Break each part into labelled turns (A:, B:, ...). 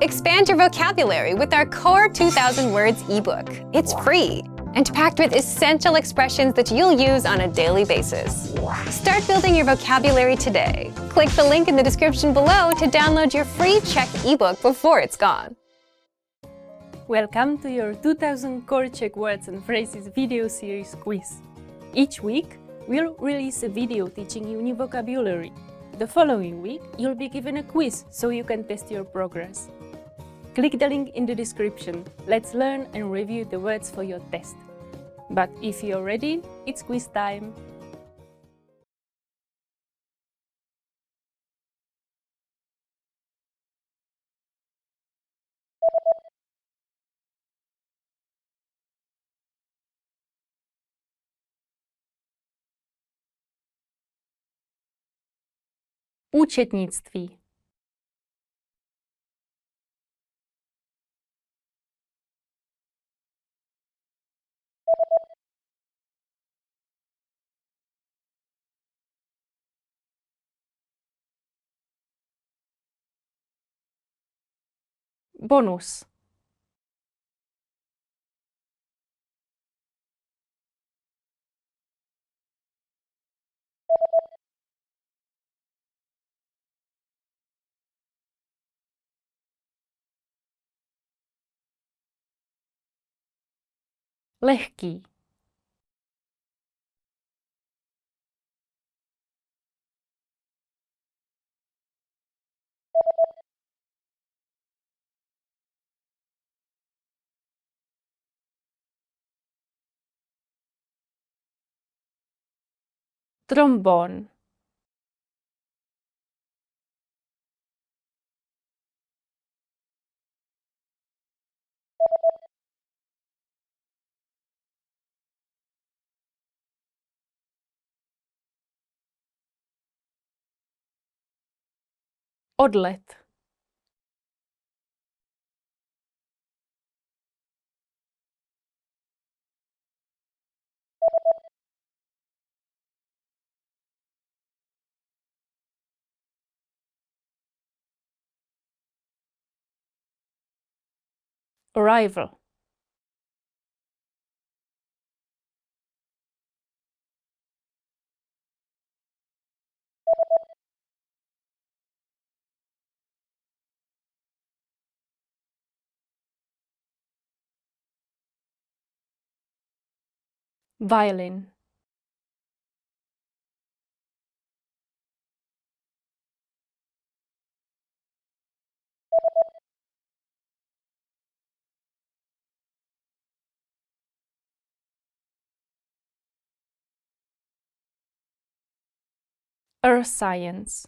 A: Expand your vocabulary with our Core 2000 Words ebook. It's free and packed with essential expressions that you'll use on a daily basis. Start building your vocabulary today. Click the link in the description below to download your free Czech ebook before it's gone.
B: Welcome to your 2000 Core Czech Words and Phrases video series quiz. Each week, we'll release a video teaching you new vocabulary. The following week, you'll be given a quiz so you can test your progress. Click the link in the description. Let's learn and review the words for your test. But if you're ready, it's quiz time! Účetnictví. Bonus. Lehký. Trombón. Odlet. Arrival. Violin. Earth science.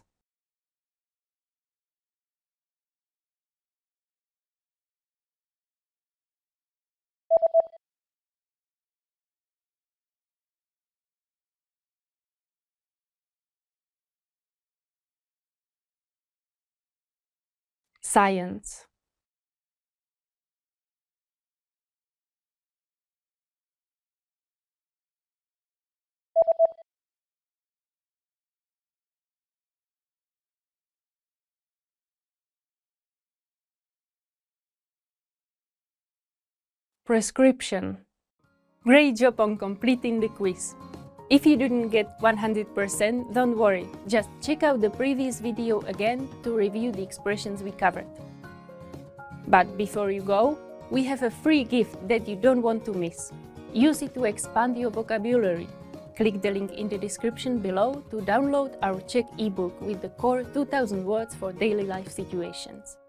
B: Science. Prescription. Great job on completing the quiz. If you didn't get 100%, don't worry, just check out the previous video again to review the expressions we covered. But before you go, we have a free gift that you don't want to miss. Use it to expand your vocabulary. Click the link in the description below to download our Czech ebook with the Core 2000 Words for Daily Life Situations.